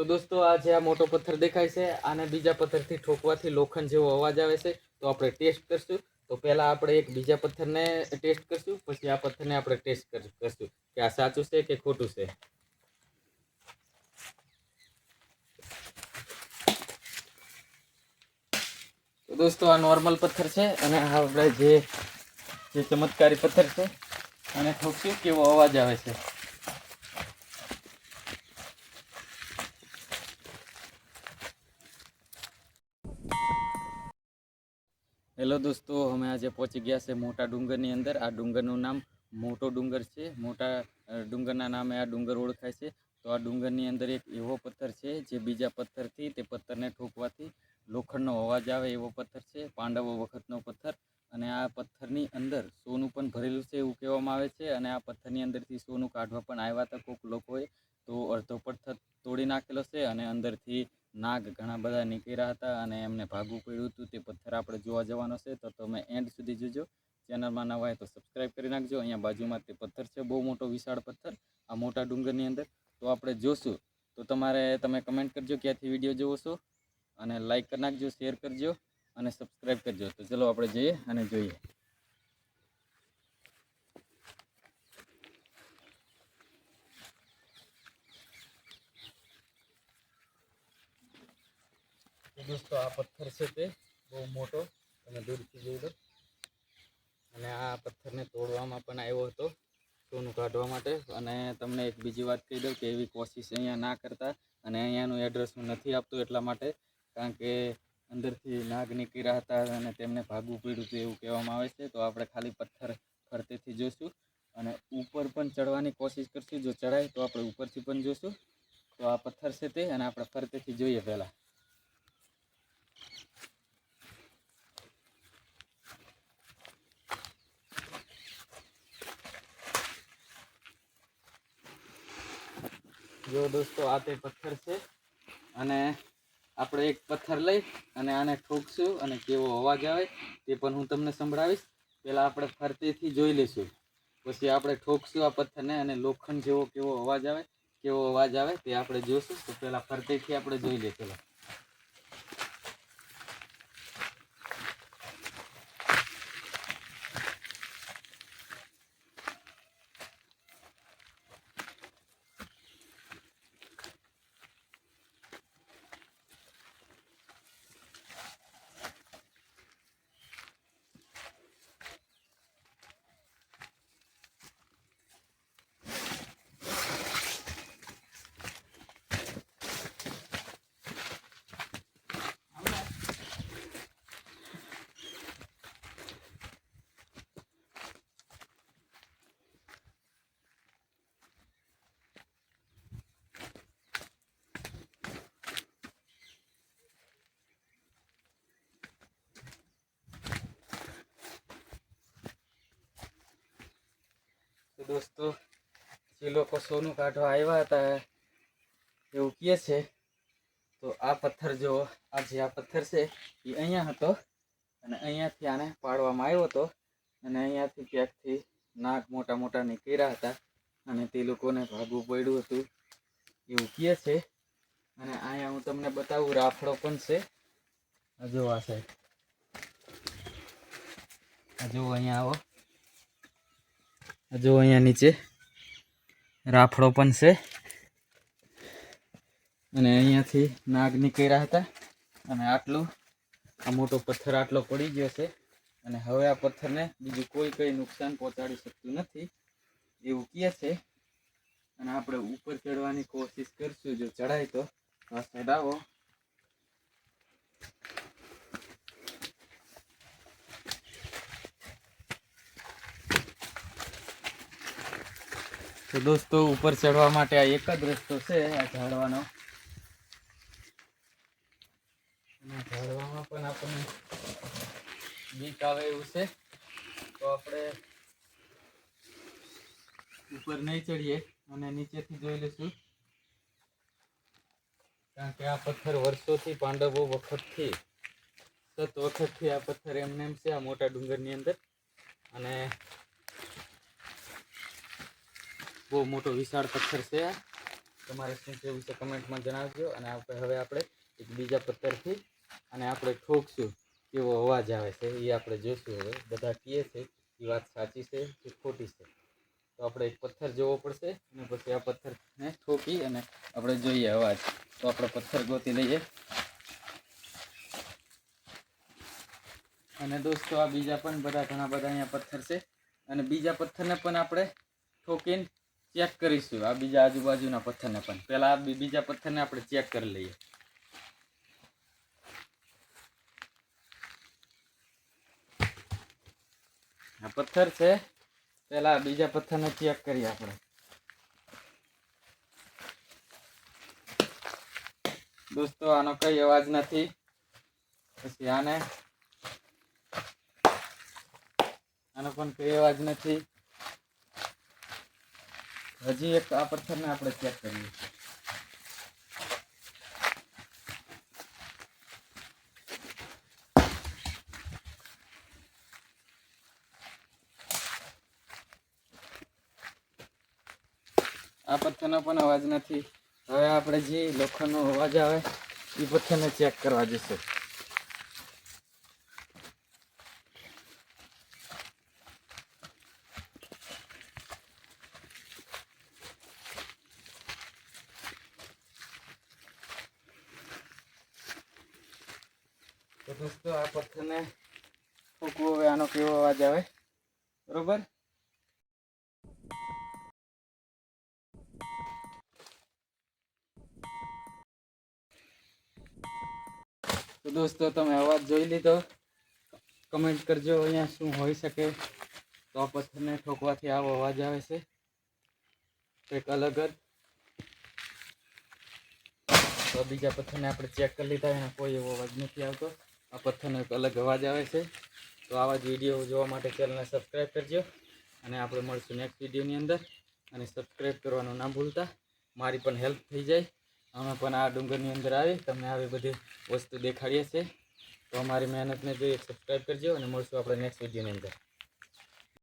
તો દોસ્તો આ જે આ મોટો પથ્થર દેખાય છે આને બીજા પથ્થરથી ઠોકવાથી લોખંડ જેવો અવાજ આવે છે. તો આપણે ટેસ્ટ કરશું. તો પહેલા આપણે એક બીજા પથ્થરને ટેસ્ટ કરશું, પછી આ પથ્થરને આપણે ટેસ્ટ કરશું કે આ સાચું છે કે ખોટું છે. તો દોસ્તો આ નોર્મલ પથ્થર છે અને આપણે જે ચમત્કારી પથ્થર છે અને ઠોકશું કેવો અવાજ આવે છે. હેલો દોસ્તો, અમે આજે પહોંચી ગયા છે મોટા ડુંગરની અંદર. આ ડુંગરનું નામ મોટો ડુંગર છે. મોટા ડુંગરના નામે આ ડુંગર ઓળખાય છે. તો આ ડુંગરની અંદર એક એવો પથ્થર છે જે બીજા પથ્થરથી તે પથ્થરને ઠોકવાથી લોખંડનો અવાજ આવે એવો પથ્થર છે. પાંડવો વખતનો પથ્થર. અને આ પથ્થરની અંદર સોનું પણ ભરેલું છે એવું કહેવામાં આવે છે. અને આ પથ્થરની અંદરથી સોનું કાઢવા પણ આવ્યા હતા કોઈક લોકોએ. તો અડધો પથ્થર તોડી નાખેલો છે અને અંદરથી નાગ ઘણા બધા નીકળ્યા હતા અને એમને ભાગવું પડ્યું હતું. તે પથ્થર આપણે જોવા જવાનો છે, તો તમે એન્ડ સુધી જોજો. ચેનલમાં નવા હોય તો સબસ્ક્રાઈબ કરી નાખજો. અહીંયા બાજુમાં તે પથ્થર છે, બહુ મોટો વિશાળ પથ્થર આ મોટા ડુંગરની અંદર. તો આપણે જોશું. તો તમે કમેન્ટ કરજો ક્યાંથી વિડીયો જોવો છો, અને લાઈક કરી નાખજો, શેર કરજો અને સબસ્ક્રાઈબ કરજો. તો ચલો આપણે જઈએ અને જોઈએ. દોસ્તો આ પથ્થર છે તે બહુ મોટો, તમે દૂરથી જોઈ લો. અને આ પથ્થરને તોડવામાં પણ આવ્યો હતો સોનું કાઢવા માટે. અને તમને એક બીજી વાત કહી દઉં કે એવી કોશિશ અહીંયા ના કરતા. અને અહીંયાનું એડ્રેસ હું નથી આપતો એટલા માટે, કારણ કે અંદરથી નાગ નીકળ્યા હતા અને તેમને ભાગવું પડ્યું હતું એવું કહેવામાં આવે છે. તો આપણે ખાલી પથ્થર ફરતેથી જોઈશું અને ઉપર પણ ચડવાની કોશિશ કરશું. જો ચડાય તો આપણે ઉપરથી પણ જોઈશું. તો આ પથ્થર છે તે, અને આપણે ફરતેથી જોઈએ પહેલાં. જો દોસ્તો આ તે પથ્થર છે, અને આપણે એક પથ્થર લઈ અને આને ઠોકશું અને કેવો અવાજ આવે તે પણ હું તમને સંભળાવીશ. પહેલાં આપણે ફરતેથી જોઈ લઈશું, પછી આપણે ઠોકશું આ પથ્થરને અને લોખંડ જેવો કેવો અવાજ આવે તે આપણે જોઈશું. તો પહેલાં ફરતેથી આપણે જોઈ લઈએ. પહેલાં તો દોસ્તો જે લોકો સોનું કાઢવા આવ્યા હતા એવું કહે છે. તો આ પથ્થર જો આ પથ્થર છે એ અહીંયા હતો, અને અહીંયાથી આને પાડવામાં આવ્યો હતો. અને અહીંયાથી ક્યાંકથી નાગ મોટા મોટા નીકળ્યા હતા અને તે લોકોને ભાગવું પડ્યું હતું એવું કહે છે. અને અહીંયા હું તમને બતાવું, રાફડો પણ છે. જો આ સાઈડ જો અહીંયા આવો, જો અહીંયા નીચે રાફડો પણ છે. અને અહીંયાથી નાગ નીકળ્યા હતા અને આ મોટો પથ્થર આટલો પડી ગયો છે. અને હવે આ પથ્થરને બીજું કંઈ નુકસાન પહોંચાડી શકતું નથી એવું કહે છે. અને આપણે ઉપર ચડવાની કોશિશ કરશું. જો ચડાય તો આ સાઈડ આવો. તો દોસ્તો ઉપર ચડવા માટે આ એક જ રસ્તો છે, આ ઝાડવાનો. ઝાડવામાં પણ આપણને બીક આવે એવું છે. તો આપણે ઉપર નહીં ચડીએ અને નીચેથી જોઈ લઈશું, કારણ કે આ પથ્થર વર્ષોથી પાંડવો વખતથી આ પથ્થર એમને છે આ મોટા ડુંગરની અંદર. અને બહુ મોટો વિશાળ પથ્થર છે. તો તમારે શું કહેવું છે કમેન્ટમાં જણાવજો. અને હવે આપણે એક બીજા પથ્થરથી અને આપણે ઠોકશું કેવો અવાજ આવે છે એ આપણે જોઈશું. હવે બધા કહે છે એ વાત સાચી છે કે ખોટી છે. તો આપણે એક પથ્થર જોવો પડશે અને પછી આ પથ્થરને ઠોકી અને આપણે જોઈએ અવાજ. તો આપણે પથ્થર ગોતી લઈએ. અને દોસ્તો આ બીજા પણ ઘણા બધા અહીંયા પથ્થર છે અને બીજા પથ્થરને પણ આપણે ઠોકીને ચેક કરીશું. આ બીજા આજુબાજુના પથ્થરને પણ પહેલાં આ બીજા પથ્થરને આપણે ચેક કરી લઈએ. આ પથ્થર છે, પહેલાં બીજા પથ્થરને ચેક કરીએ આપણે. દોસ્તો આનો કઈ અવાજ નથી. પછી આનો પણ કઈ અવાજ નથી. હજી એક આ પથ્થરને આપણે ચેક કરીએ. આ પથ્થરનો પણ અવાજ નથી. હવે આપણે જે લોખંડનો અવાજ આવે એ પથ્થરને ચેક કરવા જશે. તો દોસ્તો આ પથ્થરને ઠોકવું. હવે આનો કેવો અવાજ આવે, બરોબર. તો દોસ્તો તમે અવાજ જોઈ લીધો. કમેન્ટ કરજો અહીંયા શું હોઈ શકે. તો આ પથ્થરને ઠોકવાથી આવો અવાજ આવે છે કંઈક અલગ જ. તો બીજા પથ્થરને આપણે ચેક કરી લીધા, એના કોઈ એવો અવાજ નથી આવતો. આ પથ્થરનો એક અલગ અવાજ આવે છે. તો આવા જ વિડીયો જોવા માટે ચેનલને સબસ્ક્રાઈબ કરજો. અને આપણે મળશું નેક્સ્ટ વિડીયોની અંદર. અને સબસ્ક્રાઈબ કરવાનું ના ભૂલતા, મારી પણ હેલ્પ થઈ જાય. અમે પણ આ ડુંગરની અંદર આવી તમને આવી બધી વસ્તુ દેખાડીએ છીએ. તો અમારી મહેનતને જોઈ સબસ્ક્રાઈબ કરજો અને મળશું આપણે નેક્સ્ટ વિડીયોની અંદર.